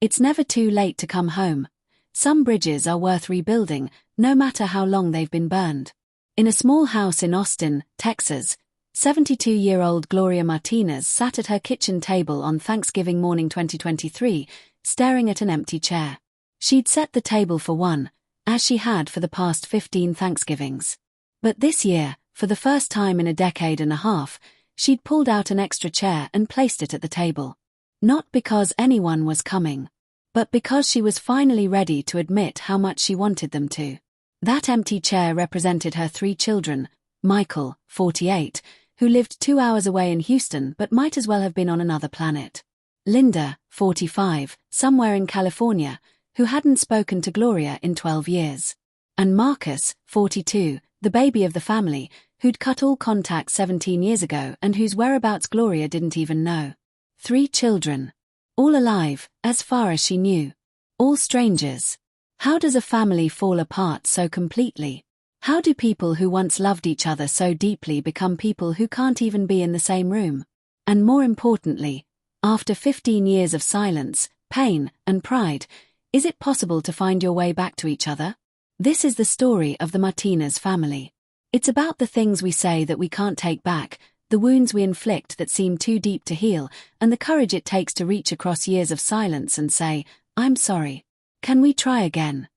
It's never too late to come home. Some bridges are worth rebuilding, no matter how long they've been burned. In a small house in Austin, Texas, 72-year-old Gloria Martinez sat at her kitchen table on Thanksgiving morning 2023, staring at an empty chair. She'd set the table for one, as she had for the past 15 Thanksgivings. But this year, for the first time in a decade and a half, she'd pulled out an extra chair and placed it at the table. Not because anyone was coming, but because she was finally ready to admit how much she wanted them to. That empty chair represented her 3 children, Michael, 48, who lived 2 hours away in Houston but might as well have been on another planet. Linda, 45, somewhere in California, who hadn't spoken to Gloria in 12 years. And Marcus, 42, the baby of the family, who'd cut all contact 17 years ago and whose whereabouts Gloria didn't even know. 3 children. All alive, as far as she knew. All strangers. How does a family fall apart so completely? How do people who once loved each other so deeply become people who can't even be in the same room? And more importantly, after 15 years of silence, pain, and pride, is it possible to find your way back to each other? This is the story of the Martinez family. It's about the things we say that we can't take back, the wounds we inflict that seem too deep to heal, and the courage it takes to reach across years of silence and say, "I'm sorry. Can we try again?"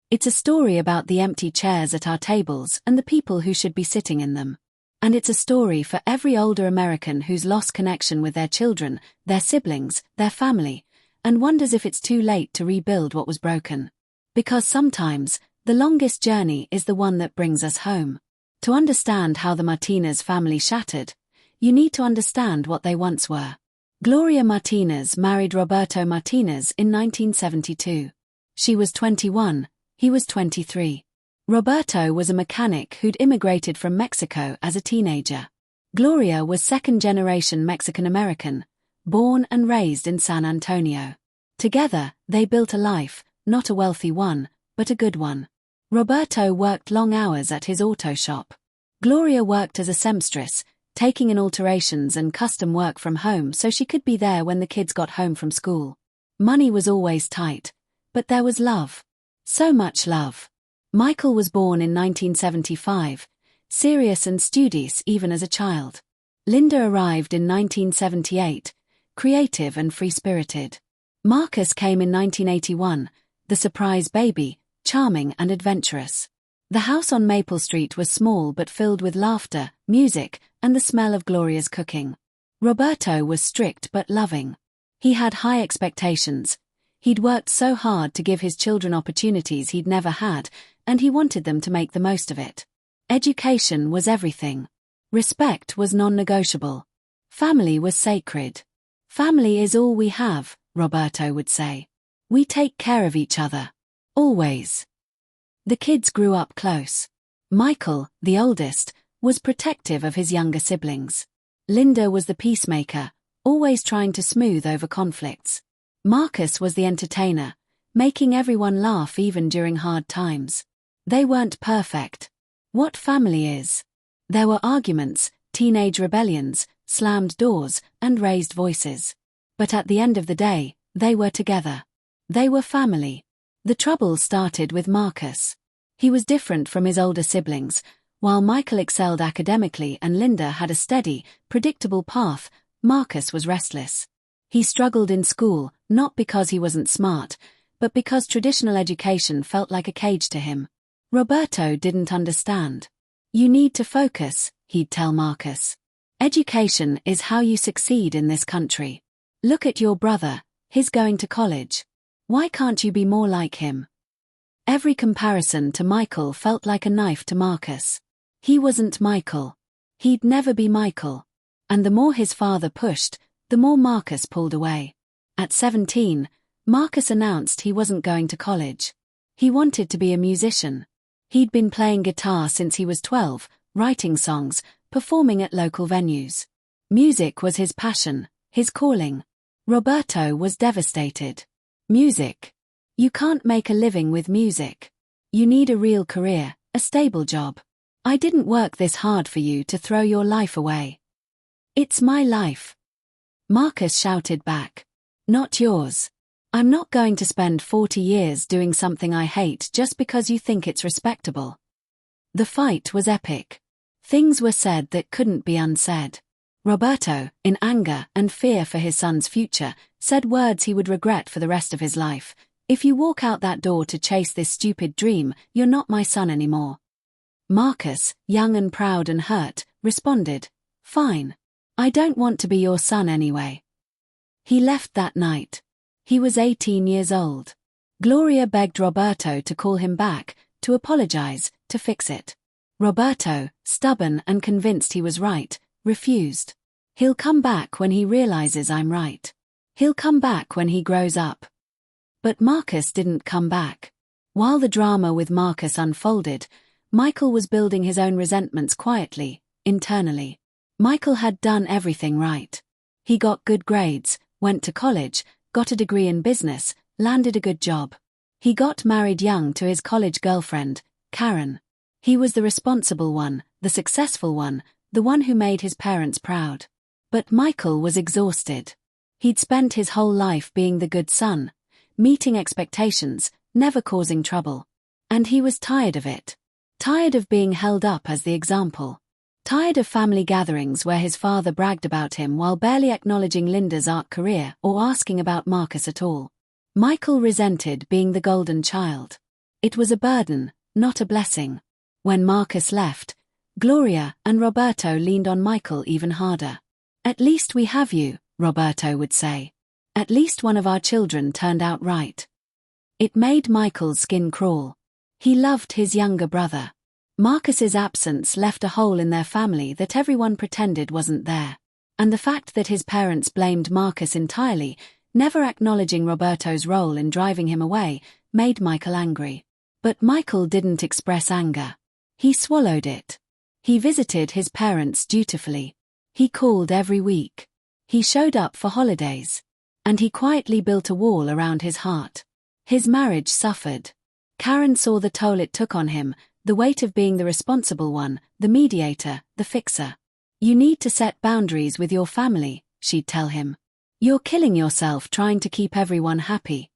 It's a story about the empty chairs at our tables and the people who should be sitting in them. And it's a story for every older American who's lost connection with their children, their siblings, their family, and wonders if it's too late to rebuild what was broken. Because sometimes, the longest journey is the one that brings us home. To understand how the Martinez family shattered, you need to understand what they once were. Gloria Martinez married Roberto Martinez in 1972. She was 21, he was 23. Roberto was a mechanic who'd immigrated from Mexico as a teenager. Gloria was second-generation Mexican-American, born and raised in San Antonio. Together, they built a life, not a wealthy one, but a good one. Roberto worked long hours at his auto shop. Gloria worked as a seamstress, taking in alterations and custom work from home so she could be there when the kids got home from school. Money was always tight, but there was love. So much love. Michael was born in 1975, serious and studious even as a child. Linda arrived in 1978, creative and free-spirited. Marcus came in 1981, the surprise baby, charming and adventurous. The house on Maple Street was small but filled with laughter, music, and the smell of Gloria's cooking. Roberto was strict but loving. He had high expectations. He'd worked so hard to give his children opportunities he'd never had, and he wanted them to make the most of it. Education was everything. Respect was non-negotiable. Family was sacred. "Family is all we have," Roberto would say. "We take care of each other. Always." The kids grew up close. Michael, the oldest, was protective of his younger siblings. Linda was the peacemaker, always trying to smooth over conflicts. Marcus was the entertainer, making everyone laugh even during hard times. They weren't perfect. What family is? There were arguments, teenage rebellions, slammed doors, and raised voices. But at the end of the day, they were together. They were family. The trouble started with Marcus. He was different from his older siblings. While Michael excelled academically and Linda had a steady, predictable path, Marcus was restless. He struggled in school, not because he wasn't smart, but because traditional education felt like a cage to him. Roberto didn't understand. "You need to focus," he'd tell Marcus. "Education is how you succeed in this country. Look at your brother, he's going to college. Why can't you be more like him?" Every comparison to Michael felt like a knife to Marcus. He wasn't Michael. He'd never be Michael. And the more his father pushed, the more Marcus pulled away. At 17, Marcus announced he wasn't going to college. He wanted to be a musician. He'd been playing guitar since he was 12, writing songs, performing at local venues. Music was his passion, his calling. Roberto was devastated. Music. You can't make a living with music. You need a real career, a stable job. I didn't work this hard for you to throw your life away. It's my life. Marcus shouted back. Not yours. I'm not going to spend 40 years doing something I hate just because you think it's respectable. The fight was epic. Things were said that couldn't be unsaid. Roberto, in anger and fear for his son's future, said words he would regret for the rest of his life. If you walk out that door to chase this stupid dream, you're not my son anymore. Marcus, young and proud and hurt, responded, "Fine. I don't want to be your son anyway." He left that night. He was 18 years old. Gloria begged Roberto to call him back, to apologize, to fix it. Roberto, stubborn and convinced he was right, refused. "He'll come back when he realizes I'm right. He'll come back when he grows up." But Marcus didn't come back. While the drama with Marcus unfolded, Michael was building his own resentments quietly, internally. Michael had done everything right. He got good grades, went to college, got a degree in business, landed a good job. He got married young to his college girlfriend, Karen. He was the responsible one, the successful one, the one who made his parents proud. But Michael was exhausted. He'd spent his whole life being the good son, meeting expectations, never causing trouble. And he was tired of it. Tired of being held up as the example. Tired of family gatherings where his father bragged about him while barely acknowledging Linda's art career or asking about Marcus at all. Michael resented being the golden child. It was a burden, not a blessing. When Marcus left, Gloria and Roberto leaned on Michael even harder. "At least we have you," Roberto would say. "At least one of our children turned out right." It made Michael's skin crawl. He loved his younger brother. Marcus's absence left a hole in their family that everyone pretended wasn't there. And the fact that his parents blamed Marcus entirely, never acknowledging Roberto's role in driving him away, made Michael angry. But Michael didn't express anger. He swallowed it. He visited his parents dutifully. He called every week. He showed up for holidays. And he quietly built a wall around his heart. His marriage suffered. Karen saw the toll it took on him, the weight of being the responsible one, the mediator, the fixer. "You need to set boundaries with your family," she'd tell him. "You're killing yourself trying to keep everyone happy."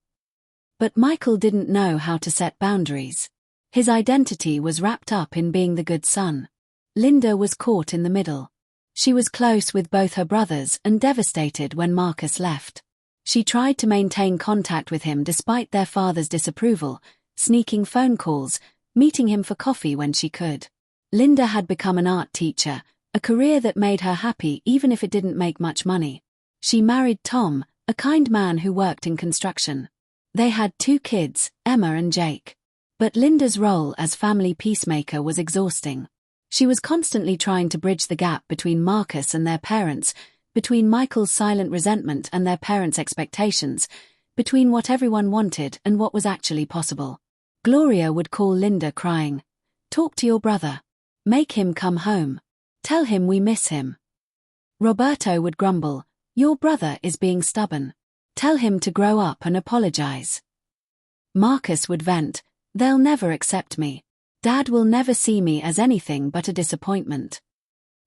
But Michael didn't know how to set boundaries. His identity was wrapped up in being the good son. Linda was caught in the middle. She was close with both her brothers and devastated when Marcus left. She tried to maintain contact with him despite their father's disapproval, sneaking phone calls, meeting him for coffee when she could. Linda had become an art teacher, a career that made her happy even if it didn't make much money. She married Tom, a kind man who worked in construction. They had 2 kids, Emma and Jake. But Linda's role as family peacemaker was exhausting. She was constantly trying to bridge the gap between Marcus and their parents, between Michael's silent resentment and their parents' expectations, between what everyone wanted and what was actually possible. Gloria would call Linda crying, "Talk to your brother. Make him come home. Tell him we miss him." Roberto would grumble, "Your brother is being stubborn. Tell him to grow up and apologize." Marcus would vent, "They'll never accept me. Dad will never see me as anything but a disappointment."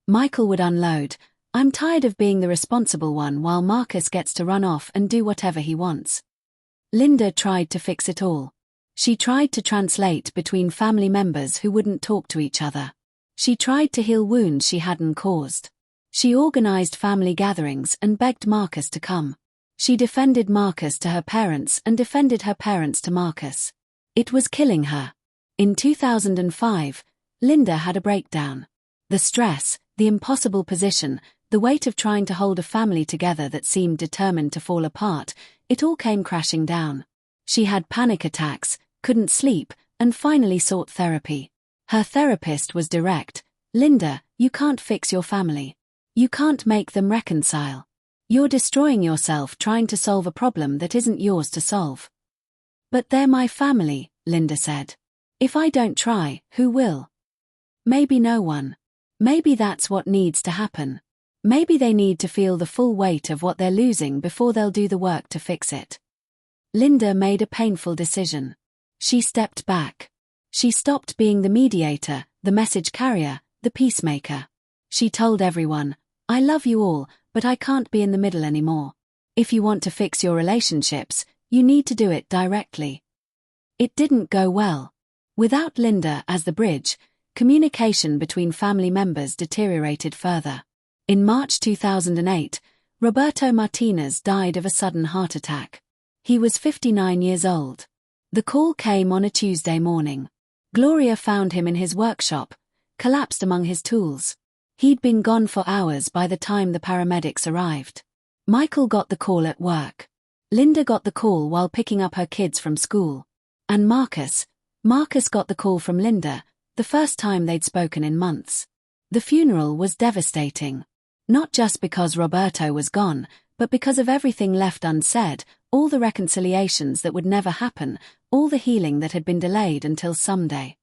Michael would unload, "I'm tired of being the responsible one while Marcus gets to run off and do whatever he wants." Linda tried to fix it all. She tried to translate between family members who wouldn't talk to each other. She tried to heal wounds she hadn't caused. She organized family gatherings and begged Marcus to come. She defended Marcus to her parents and defended her parents to Marcus. It was killing her. In 2005, Linda had a breakdown. The stress, the impossible position, the weight of trying to hold a family together that seemed determined to fall apart, it all came crashing down. She had panic attacks, couldn't sleep, and finally sought therapy. Her therapist was direct, "Linda, you can't fix your family. You can't make them reconcile. You're destroying yourself trying to solve a problem that isn't yours to solve." "But they're my family," Linda said. "If I don't try, who will? Maybe no one. Maybe that's what needs to happen. Maybe they need to feel the full weight of what they're losing before they'll do the work to fix it." Linda made a painful decision. She stepped back. She stopped being the mediator, the message carrier, the peacemaker. She told everyone, "I love you all, but I can't be in the middle anymore. If you want to fix your relationships, You need to do it directly. It didn't go well. Without Linda as the bridge, communication between family members deteriorated further. In March 2008, Roberto Martinez died of a sudden heart attack. He was 59 years old. The call came on a Tuesday morning. Gloria found him in his workshop, collapsed among his tools. He'd been gone for hours by the time the paramedics arrived. Michael got the call at work. Linda got the call while picking up her kids from school. And Marcus got the call from Linda, the first time they'd spoken in months. The funeral was devastating. Not just because Roberto was gone, but because of everything left unsaid, all the reconciliations that would never happen, all the healing that had been delayed until someday.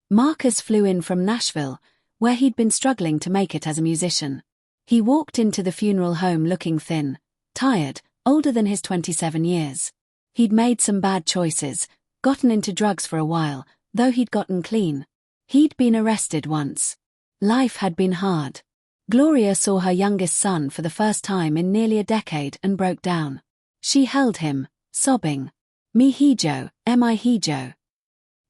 Marcus flew in from Nashville, where he'd been struggling to make it as a musician. He walked into the funeral home looking thin, tired, older than his 27 years. He'd made some bad choices, gotten into drugs for a while, though he'd gotten clean. He'd been arrested once. Life had been hard. Gloria saw her youngest son for the first time in nearly a decade and broke down. She held him, sobbing. Mi hijo, mi hijo.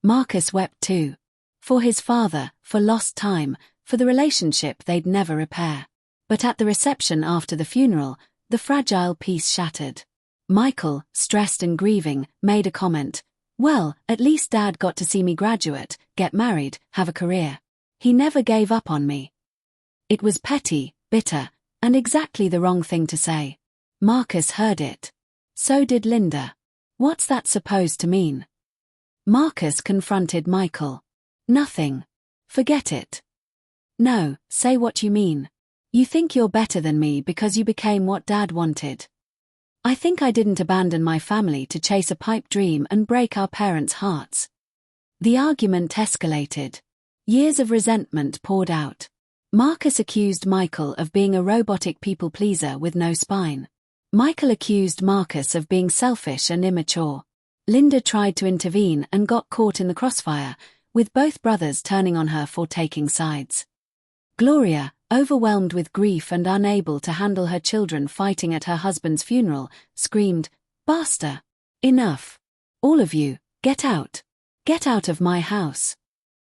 Marcus wept too. For his father, for lost time, for the relationship they'd never repair. But at the reception after the funeral, the fragile peace shattered. Michael, stressed and grieving, made a comment. Well, at least Dad got to see me graduate, get married, have a career. He never gave up on me. It was petty, bitter, and exactly the wrong thing to say. Marcus heard it. So did Linda. What's that supposed to mean? Marcus confronted Michael. Nothing. Forget it. No, say what you mean. You think you're better than me because you became what Dad wanted. I think I didn't abandon my family to chase a pipe dream and break our parents' hearts. The argument escalated. Years of resentment poured out. Marcus accused Michael of being a robotic people-pleaser with no spine. Michael accused Marcus of being selfish and immature. Linda tried to intervene and got caught in the crossfire, with both brothers turning on her for taking sides. Gloria, overwhelmed with grief and unable to handle her children fighting at her husband's funeral, screamed, "Basta! Enough! All of you, get out! Get out of my house!"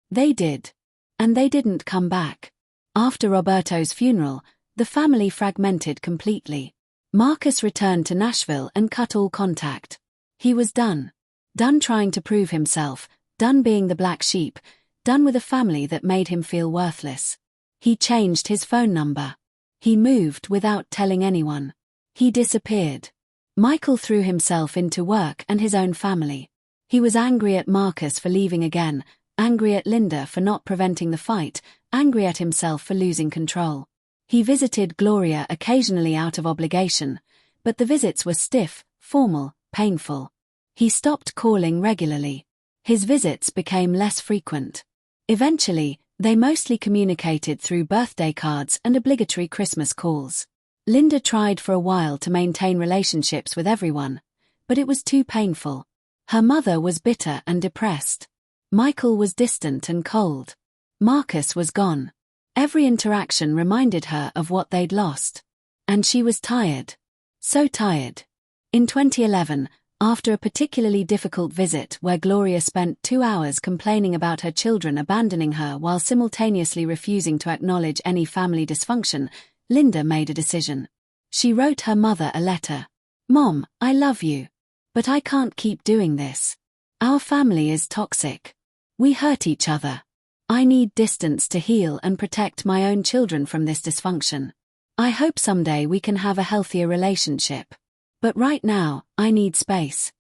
They did. And they didn't come back. After Roberto's funeral, the family fragmented completely. Marcus returned to Nashville and cut all contact. He was done. Done trying to prove himself, done being the black sheep, done with a family that made him feel worthless. He changed his phone number. He moved without telling anyone. He disappeared. Michael threw himself into work and his own family. He was angry at Marcus for leaving again, angry at Linda for not preventing the fight, angry at himself for losing control. He visited Gloria occasionally out of obligation, but the visits were stiff, formal, painful. He stopped calling regularly. His visits became less frequent. Eventually, they mostly communicated through birthday cards and obligatory Christmas calls. Linda tried for a while to maintain relationships with everyone, but it was too painful. Her mother was bitter and depressed. Michael was distant and cold. Marcus was gone. Every interaction reminded her of what they'd lost. And she was tired. So tired. In 2011, after a particularly difficult visit where Gloria spent 2 hours complaining about her children abandoning her while simultaneously refusing to acknowledge any family dysfunction, Linda made a decision. She wrote her mother a letter. "Mom, I love you. But I can't keep doing this. Our family is toxic. We hurt each other. I need distance to heal and protect my own children from this dysfunction. I hope someday we can have a healthier relationship. But right now, I need space."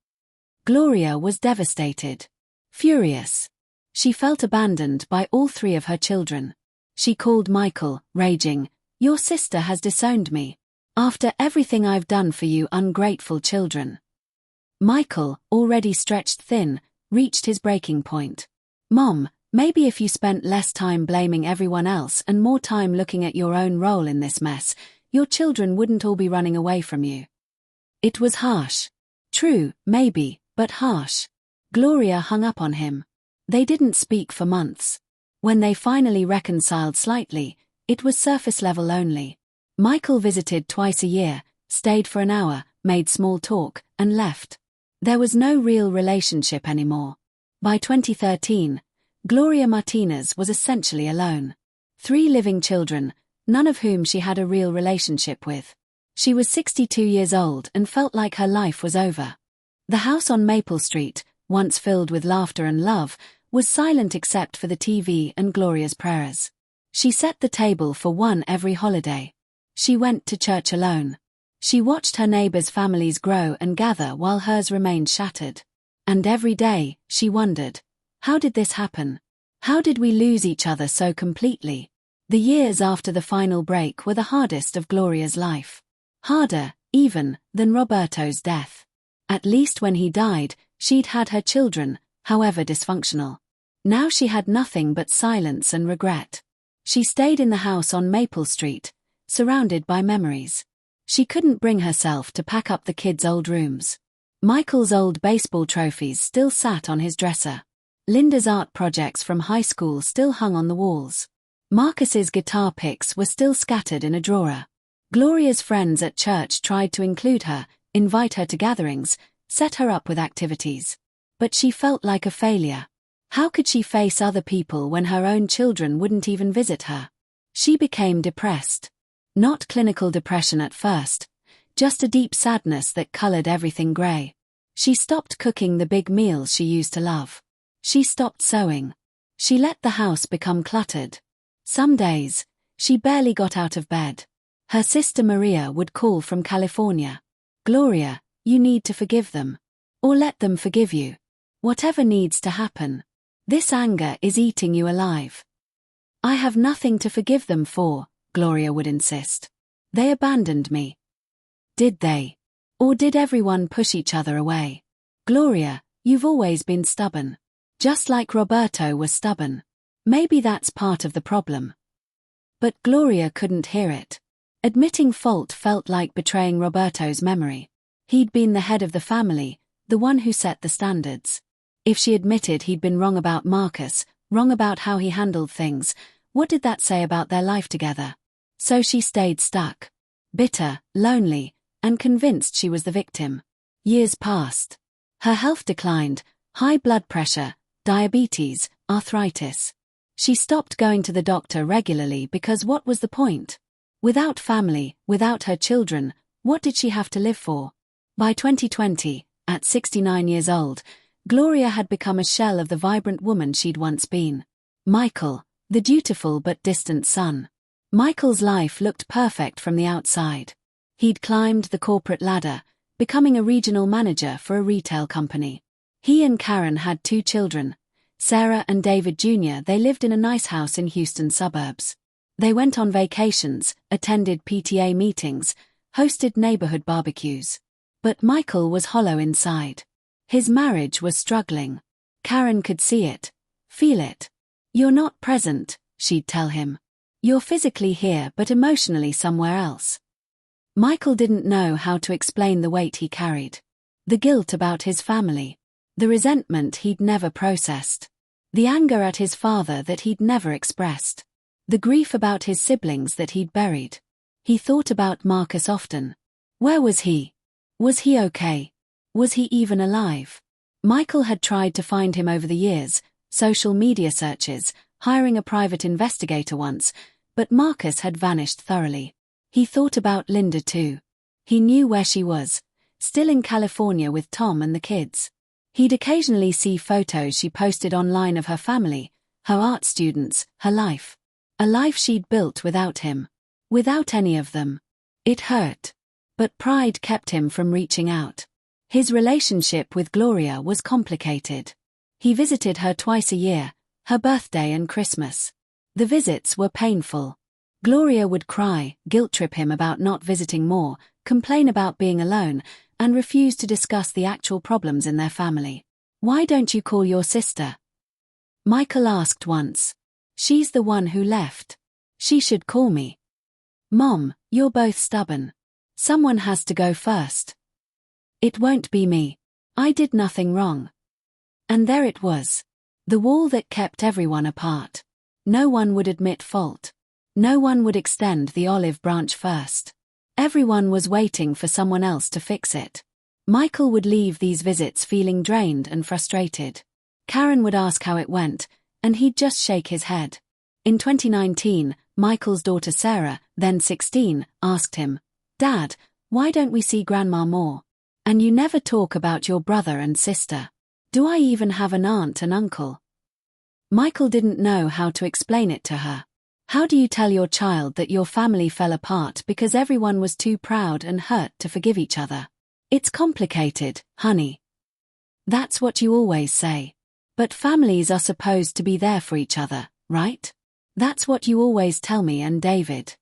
Gloria was devastated. Furious. She felt abandoned by all 3 of her children. She called Michael, raging, "Your sister has disowned me. After everything I've done for you ungrateful children." Michael, already stretched thin, reached his breaking point. "Mom, maybe if you spent less time blaming everyone else and more time looking at your own role in this mess, your children wouldn't all be running away from you." It was harsh. True, maybe, but harsh. Gloria hung up on him. They didn't speak for months. When they finally reconciled slightly, it was surface level only. Michael visited twice a year, stayed for an hour, made small talk, and left. There was no real relationship anymore. By 2013, Gloria Martinez was essentially alone. 3 living children, none of whom she had a real relationship with. She was 62 years old and felt like her life was over. The house on Maple Street, once filled with laughter and love, was silent except for the TV and Gloria's prayers. She set the table for one every holiday. She went to church alone. She watched her neighbors' families grow and gather while hers remained shattered. And every day, she wondered, how did this happen? How did we lose each other so completely? The years after the final break were the hardest of Gloria's life. Harder, even, than Roberto's death. At least when he died, she'd had her children, however dysfunctional. Now she had nothing but silence and regret. She stayed in the house on Maple Street, surrounded by memories. She couldn't bring herself to pack up the kids' old rooms. Michael's old baseball trophies still sat on his dresser. Linda's art projects from high school still hung on the walls. Marcus's guitar picks were still scattered in a drawer. Gloria's friends at church tried to include her, invite her to gatherings, set her up with activities. But she felt like a failure. How could she face other people when her own children wouldn't even visit her? She became depressed. Not clinical depression at first, just a deep sadness that colored everything gray. She stopped cooking the big meals she used to love. She stopped sewing. She let the house become cluttered. Some days, she barely got out of bed. Her sister Maria would call from California. Gloria, you need to forgive them. Or let them forgive you. Whatever needs to happen. This anger is eating you alive. I have nothing to forgive them for, Gloria would insist. They abandoned me. Did they? Or did everyone push each other away? Gloria, you've always been stubborn. Just like Roberto was stubborn. Maybe that's part of the problem. But Gloria couldn't hear it. Admitting fault felt like betraying Roberto's memory. He'd been the head of the family, the one who set the standards. If she admitted he'd been wrong about Marcus, wrong about how he handled things, what did that say about their life together? So she stayed stuck. Bitter, lonely, and convinced she was the victim. Years passed. Her health declined, high blood pressure, diabetes, arthritis. She stopped going to the doctor regularly because what was the point? Without family, without her children, what did she have to live for? By 2020, at 69 years old, Gloria had become a shell of the vibrant woman she'd once been. Michael, the dutiful but distant son. Michael's life looked perfect from the outside. He'd climbed the corporate ladder, becoming a regional manager for a retail company. He and Karen had 2 children, Sarah and David Jr. They lived in a nice house in Houston suburbs. They went on vacations, attended PTA meetings, hosted neighborhood barbecues. But Michael was hollow inside. His marriage was struggling. Karen could see it, feel it. You're not present, she'd tell him. You're physically here but emotionally somewhere else. Michael didn't know how to explain the weight he carried. The guilt about his family. The resentment he'd never processed. The anger at his father that he'd never expressed. The grief about his siblings that he'd buried. He thought about Marcus often. Where was he? Was he okay? Was he even alive? Michael had tried to find him over the years, social media searches, hiring a private investigator once, but Marcus had vanished thoroughly. He thought about Linda too. He knew where she was, still in California with Tom and the kids. He'd occasionally see photos she posted online of her family, her art students, her life. A life she'd built without him. Without any of them. It hurt. But pride kept him from reaching out. His relationship with Gloria was complicated. He visited her twice a year, her birthday and Christmas. The visits were painful. Gloria would cry, guilt-trip him about not visiting more, complain about being alone, and refuse to discuss the actual problems in their family. Why don't you call your sister? Michael asked once. She's the one who left. She should call me. Mom, you're both stubborn. Someone has to go first. It won't be me. I did nothing wrong. And there it was. The wall that kept everyone apart. No one would admit fault. No one would extend the olive branch first. Everyone was waiting for someone else to fix it. Michael would leave these visits feeling drained and frustrated. Karen would ask how it went, and he'd just shake his head. In 2019, Michael's daughter Sarah, then 16, asked him, "Dad, why don't we see Grandma more? And you never talk about your brother and sister. Do I even have an aunt and uncle?" Michael didn't know how to explain it to her. How do you tell your child that your family fell apart because everyone was too proud and hurt to forgive each other? It's complicated, honey. That's what you always say. But families are supposed to be there for each other, right? That's what you always tell me and David.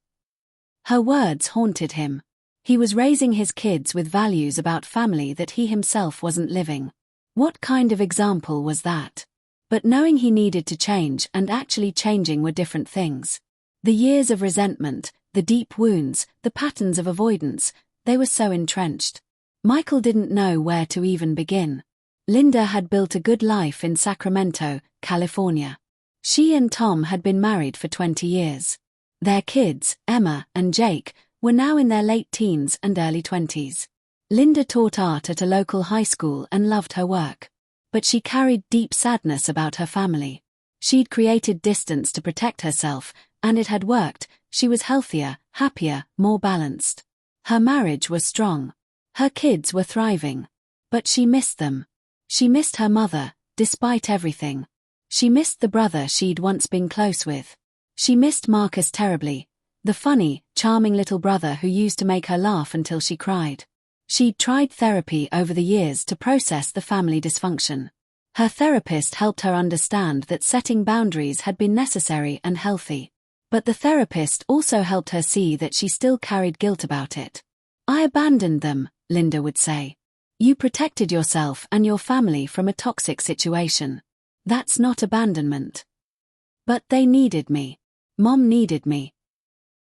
Her words haunted him. He was raising his kids with values about family that he himself wasn't living. What kind of example was that? But knowing he needed to change and actually changing were different things. The years of resentment, the deep wounds, the patterns of avoidance, they were so entrenched. Michael didn't know where to even begin. Linda had built a good life in Sacramento, California. She and Tom had been married for 20 years. Their kids, Emma and Jake, were now in their late teens and early 20s. Linda taught art at a local high school and loved her work. But she carried deep sadness about her family. She'd created distance to protect herself, and it had worked. She was healthier, happier, more balanced. Her marriage was strong. Her kids were thriving. But she missed them. She missed her mother, despite everything. She missed the brother she'd once been close with. She missed Marcus terribly, the funny, charming little brother who used to make her laugh until she cried. She'd tried therapy over the years to process the family dysfunction. Her therapist helped her understand that setting boundaries had been necessary and healthy. But the therapist also helped her see that she still carried guilt about it. "I abandoned them," Linda would say. "You protected yourself and your family from a toxic situation. That's not abandonment." "But they needed me. Mom needed me."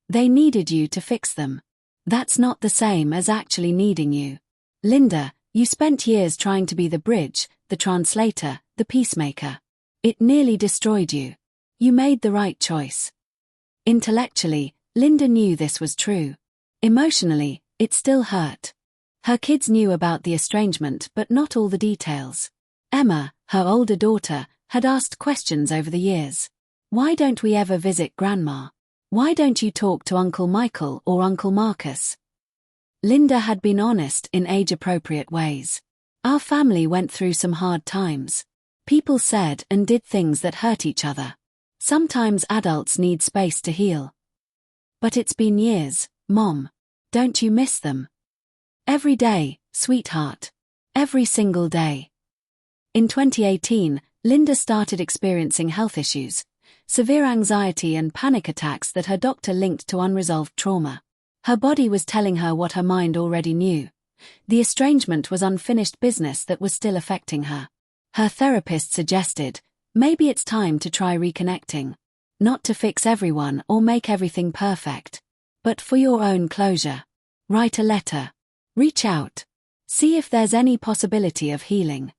"They needed you to fix them. That's not the same as actually needing you. Linda, you spent years trying to be the bridge, the translator, the peacemaker. It nearly destroyed you. You made the right choice." Intellectually, Linda knew this was true. Emotionally, it still hurt. Her kids knew about the estrangement but not all the details. Emma, her older daughter, had asked questions over the years. "Why don't we ever visit Grandma? Why don't you talk to Uncle Michael or Uncle Marcus?" Linda had been honest in age-appropriate ways. "Our family went through some hard times. People said and did things that hurt each other. Sometimes adults need space to heal. But it's been years, Mom. Don't you miss them?" "Every day, sweetheart. Every single day." In 2018, Linda started experiencing health issues, severe anxiety and panic attacks that her doctor linked to unresolved trauma. Her body was telling her what her mind already knew. The estrangement was unfinished business that was still affecting her. Her therapist suggested, maybe it's time to try reconnecting. Not to fix everyone or make everything perfect. But for your own closure. Write a letter. Reach out. See if there's any possibility of healing.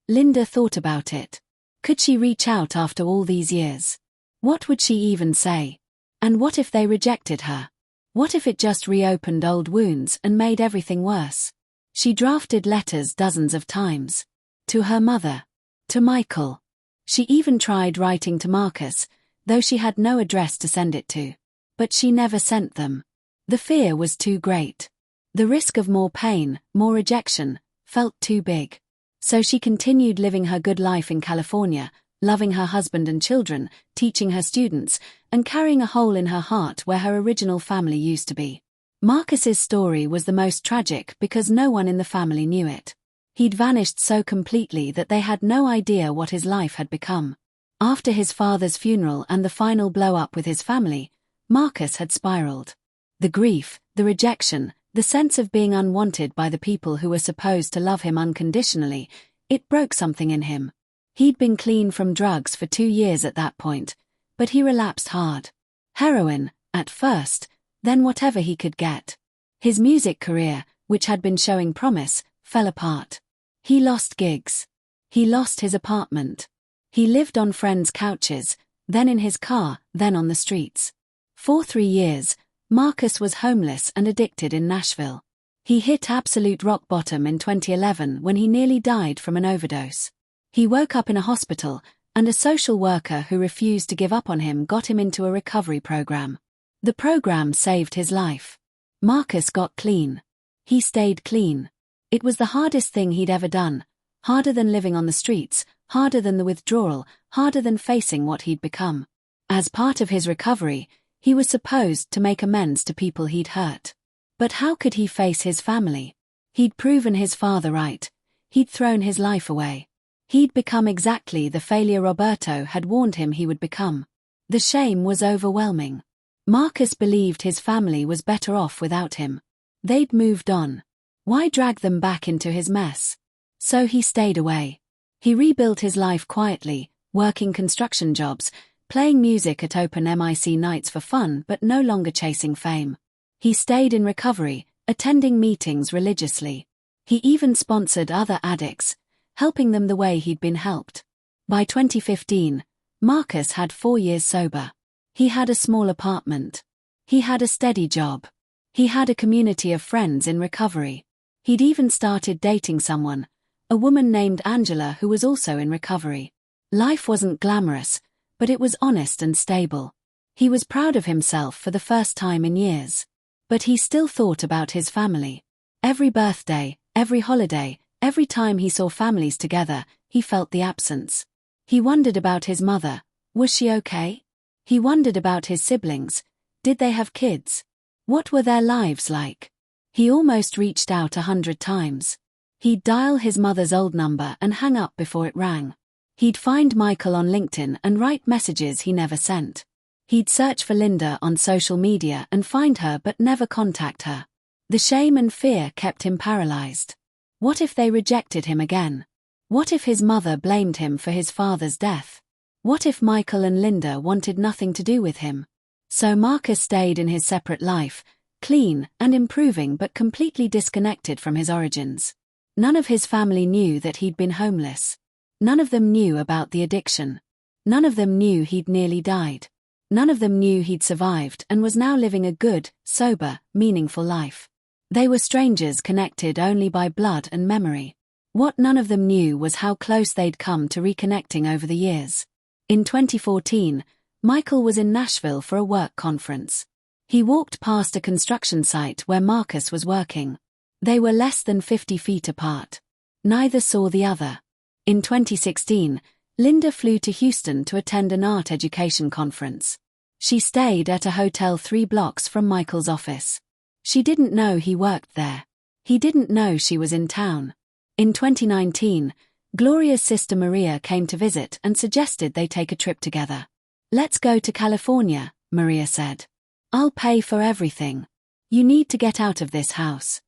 Linda thought about it. Could she reach out after all these years? What would she even say? And what if they rejected her? What if it just reopened old wounds and made everything worse? She drafted letters dozens of times. To her mother. To Michael. She even tried writing to Marcus, though she had no address to send it to. But she never sent them. The fear was too great. The risk of more pain, more rejection, felt too big. So she continued living her good life in California, loving her husband and children, teaching her students, and carrying a hole in her heart where her original family used to be. Marcus's story was the most tragic because no one in the family knew it. He'd vanished so completely that they had no idea what his life had become. After his father's funeral and the final blow-up with his family, Marcus had spiraled. The grief, the rejection, the sense of being unwanted by the people who were supposed to love him unconditionally, it broke something in him. He'd been clean from drugs for 2 years at that point, but he relapsed hard. Heroin, at first, then whatever he could get. His music career, which had been showing promise, fell apart. He lost gigs. He lost his apartment. He lived on friends' couches, then in his car, then on the streets. For 3 years, Marcus was homeless and addicted in Nashville. He hit absolute rock bottom in 2011 when he nearly died from an overdose. He woke up in a hospital, and a social worker who refused to give up on him got him into a recovery program. The program saved his life. Marcus got clean. He stayed clean. It was the hardest thing he'd ever done, harder than living on the streets, harder than the withdrawal, harder than facing what he'd become. As part of his recovery, he was supposed to make amends to people he'd hurt. But how could he face his family? He'd proven his father right. He'd thrown his life away. He'd become exactly the failure Roberto had warned him he would become. The shame was overwhelming. Marcus believed his family was better off without him. They'd moved on. Why drag them back into his mess? So he stayed away. He rebuilt his life quietly, working construction jobs, playing music at open mic nights for fun but no longer chasing fame. He stayed in recovery, attending meetings religiously. He even sponsored other addicts, helping them the way he'd been helped. By 2015, Marcus had 4 years sober. He had a small apartment. He had a steady job. He had a community of friends in recovery. He'd even started dating someone, a woman named Angela who was also in recovery. Life wasn't glamorous, but it was honest and stable. He was proud of himself for the first time in years. But he still thought about his family. Every birthday, every holiday, every time he saw families together, he felt the absence. He wondered about his mother. Was she okay? He wondered about his siblings. Did they have kids? What were their lives like? He almost reached out 100 times. He'd dial his mother's old number and hang up before it rang. He'd find Michael on LinkedIn and write messages he never sent. He'd search for Linda on social media and find her but never contact her. The shame and fear kept him paralyzed. What if they rejected him again? What if his mother blamed him for his father's death? What if Michael and Linda wanted nothing to do with him? So Marcus stayed in his separate life, clean and improving but completely disconnected from his origins. None of his family knew that he'd been homeless. None of them knew about the addiction. None of them knew he'd nearly died. None of them knew he'd survived and was now living a good, sober, meaningful life. They were strangers connected only by blood and memory. What none of them knew was how close they'd come to reconnecting over the years. In 2014, Michael was in Nashville for a work conference. He walked past a construction site where Marcus was working. They were less than 50 feet apart. Neither saw the other. In 2016, Linda flew to Houston to attend an art education conference. She stayed at a hotel 3 blocks from Michael's office. She didn't know he worked there. He didn't know she was in town. In 2019, Gloria's sister Maria came to visit and suggested they take a trip together. "Let's go to California," Maria said. "I'll pay for everything. You need to get out of this house."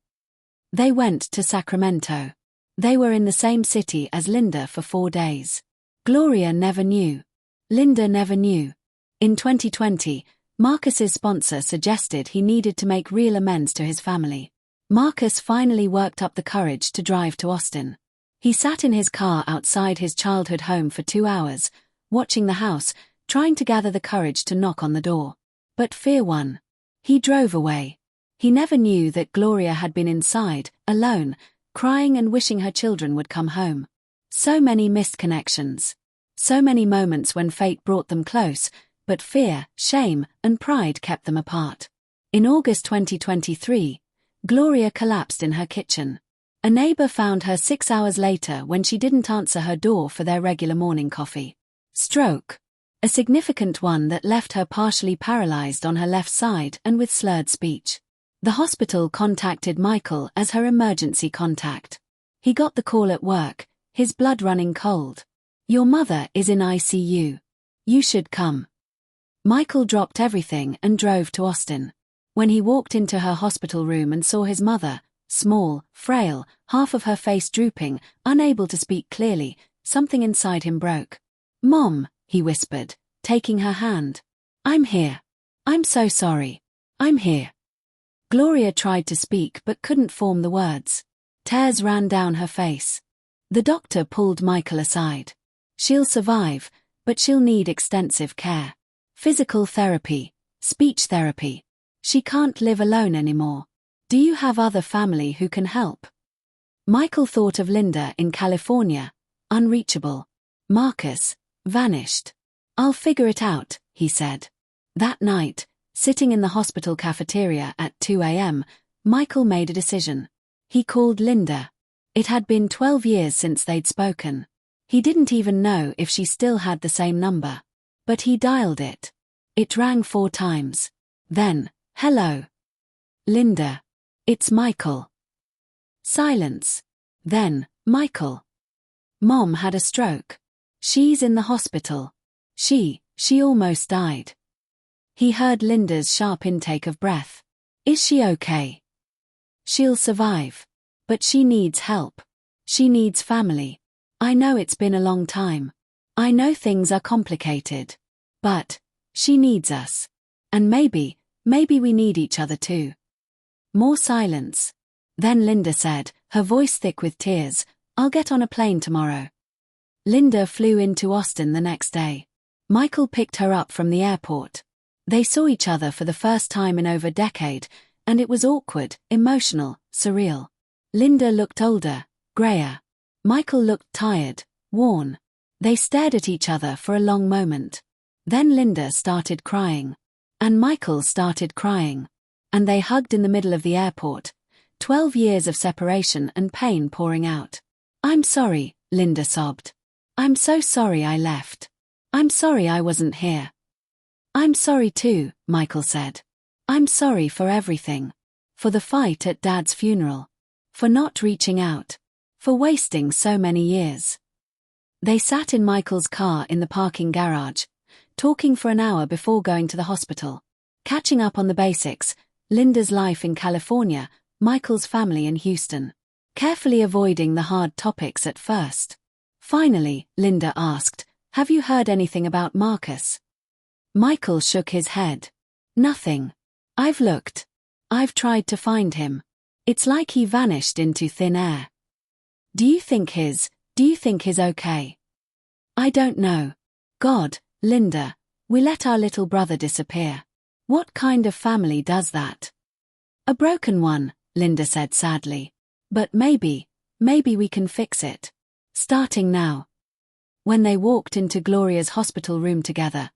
They went to Sacramento. They were in the same city as Linda for 4 days. Gloria never knew. Linda never knew. In 2020, Marcus's sponsor suggested he needed to make real amends to his family. Marcus finally worked up the courage to drive to Austin. He sat in his car outside his childhood home for 2 hours, watching the house, trying to gather the courage to knock on the door. But fear won. He drove away. He never knew that Gloria had been inside, alone, crying and wishing her children would come home. So many missed connections. So many moments when fate brought them close, but fear, shame, and pride kept them apart. In August 2023, Gloria collapsed in her kitchen. A neighbor found her 6 hours later when she didn't answer her door for their regular morning coffee. Stroke. A significant one that left her partially paralyzed on her left side and with slurred speech. The hospital contacted Michael as her emergency contact. He got the call at work, his blood running cold. "Your mother is in ICU. You should come." Michael dropped everything and drove to Austin. When he walked into her hospital room and saw his mother, small, frail, half of her face drooping, unable to speak clearly, something inside him broke. "Mom," he whispered, taking her hand. "I'm here. I'm so sorry. I'm here." Gloria tried to speak but couldn't form the words. Tears ran down her face. The doctor pulled Michael aside. "She'll survive, but she'll need extensive care. Physical therapy, speech therapy. She can't live alone anymore." Do you have other family who can help? Michael thought of Linda in California, unreachable. Marcus, vanished. I'll figure it out, he said. That night, sitting in the hospital cafeteria at 2 a.m., Michael made a decision. He called Linda. It had been 12 years since they'd spoken. He didn't even know if she still had the same number. But he dialed it. It rang 4 times. Then, hello. Linda. It's Michael. Silence. Then, Michael. Mom had a stroke. She's in the hospital. She almost died. He heard Linda's sharp intake of breath. Is she okay? She'll survive. But she needs help. She needs family. I know it's been a long time. I know things are complicated. But she needs us. And maybe we need each other too. More silence. Then Linda said, her voice thick with tears, I'll get on a plane tomorrow. Linda flew into Austin the next day. Michael picked her up from the airport. They saw each other for the first time in over a decade, and it was awkward, emotional, surreal. Linda looked older, grayer. Michael looked tired, worn. They stared at each other for a long moment. Then Linda started crying. And Michael started crying. And they hugged in the middle of the airport. 12 years of separation and pain pouring out. I'm sorry, Linda sobbed. I'm so sorry I left. I'm sorry I wasn't here. I'm sorry too, Michael said. I'm sorry for everything. For the fight at Dad's funeral. For not reaching out. For wasting so many years. They sat in Michael's car in the parking garage, talking for an hour before going to the hospital. Catching up on the basics, Linda's life in California, Michael's family in Houston. Carefully avoiding the hard topics at first. Finally, Linda asked, have you heard anything about Marcus? Michael shook his head. Nothing. I've looked. I've tried to find him. It's like he vanished into thin air. Do you think he's okay? I don't know. God, Linda, we let our little brother disappear. What kind of family does that? A broken one, Linda said sadly. But maybe we can fix it. Starting now. When they walked into Gloria's hospital room together,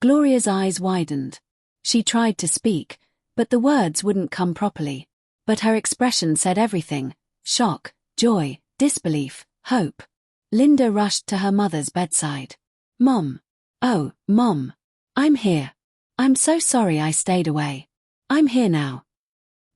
Gloria's eyes widened. She tried to speak, but the words wouldn't come properly. But her expression said everything: shock, joy, disbelief, hope. Linda rushed to her mother's bedside. Mom. Oh, Mom. I'm here. I'm so sorry I stayed away. I'm here now.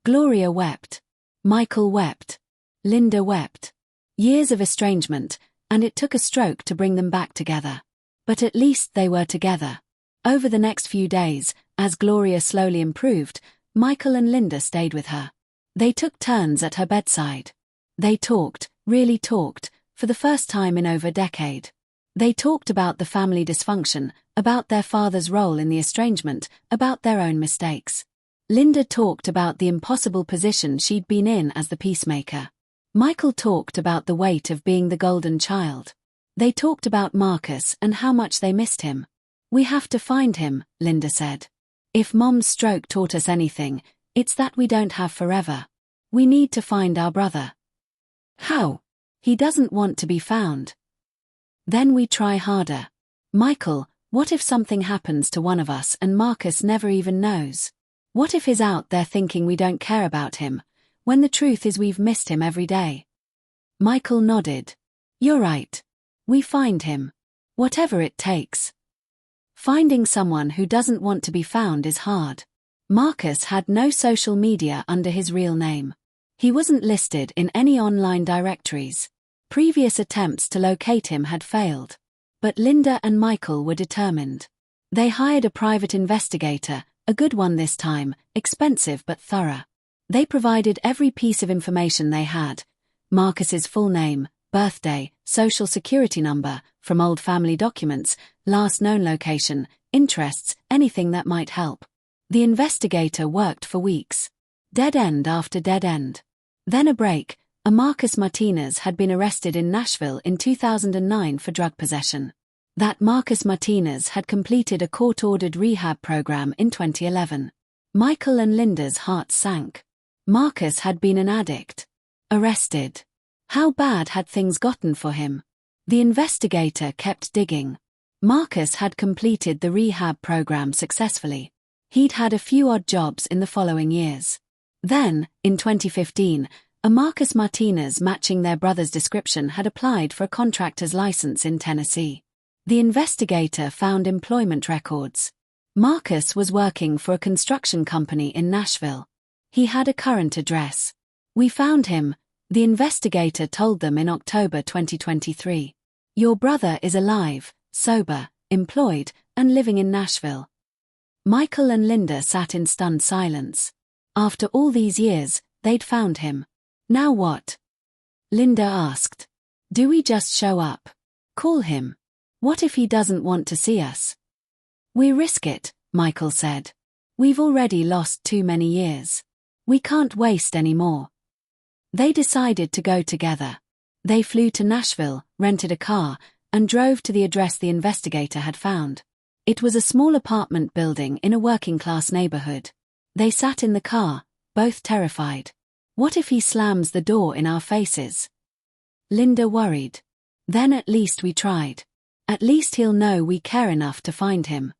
Gloria wept. Michael wept. Linda wept. Years of estrangement, and it took a stroke to bring them back together. But at least they were together. Over the next few days, as Gloria slowly improved, Michael and Linda stayed with her. They took turns at her bedside. They talked, really talked, for the first time in over a decade. They talked about the family dysfunction, about their father's role in the estrangement, about their own mistakes. Linda talked about the impossible position she'd been in as the peacemaker. Michael talked about the weight of being the golden child. They talked about Marcus and how much they missed him. We have to find him, Linda said. If Mom's stroke taught us anything, it's that we don't have forever. We need to find our brother. How? He doesn't want to be found. Then we try harder. Michael, what if something happens to one of us and Marcus never even knows? What if he's out there thinking we don't care about him, when the truth is we've missed him every day? Michael nodded. You're right. We find him. Whatever it takes. Finding someone who doesn't want to be found is hard. Marcus had no social media under his real name. He wasn't listed in any online directories. Previous attempts to locate him had failed. But Linda and Michael were determined. They hired a private investigator, a good one this time, expensive but thorough. They provided every piece of information they had. Marcus's full name, birthday, social security number, from old family documents, last known location, interests, anything that might help. The investigator worked for weeks. Dead end after dead end. Then a break. Marcus Martinez had been arrested in Nashville in 2009 for drug possession. That Marcus Martinez had completed a court-ordered rehab program in 2011. Michael and Linda's hearts sank. Marcus had been an addict. Arrested. How bad had things gotten for him? The investigator kept digging. Marcus had completed the rehab program successfully. He'd had a few odd jobs in the following years. Then, in 2015, a Marcus Martinez matching their brother's description had applied for a contractor's license in Tennessee. The investigator found employment records. Marcus was working for a construction company in Nashville. He had a current address. "We found him," the investigator told them in October 2023. "Your brother is alive, sober, employed, and living in Nashville." Michael and Linda sat in stunned silence. After all these years, they'd found him. Now what? Linda asked. "Do we just show up? Call him? What if he doesn't want to see us?" "We risk it," Michael said. "We've already lost too many years. We can't waste any more." They decided to go together. They flew to Nashville, rented a car, and drove to the address the investigator had found. It was a small apartment building in a working-class neighborhood. They sat in the car, both terrified. What if he slams the door in our faces? Linda worried. Then at least we tried. At least he'll know we care enough to find him.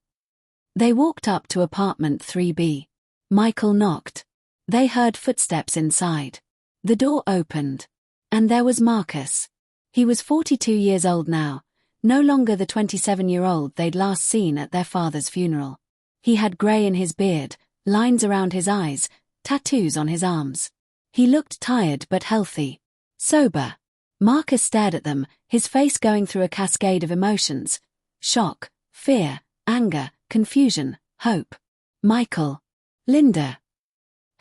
They walked up to apartment 3B. Michael knocked. They heard footsteps inside. The door opened. And there was Marcus. He was 42 years old now, no longer the 27-year-old they'd last seen at their father's funeral. He had grey in his beard, lines around his eyes, tattoos on his arms. He looked tired but healthy. Sober. Marcus stared at them, his face going through a cascade of emotions. Shock, fear, anger, confusion, hope. Michael. Linda.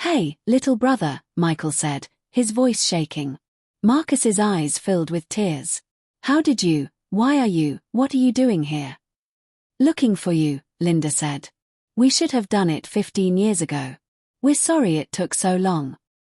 "Hey, little brother," Michael said, his voice shaking. Marcus's eyes filled with tears. Why are you, what are you doing here?" "Looking for you," Linda said. "We should have done it 15 years ago. We're sorry it took so long."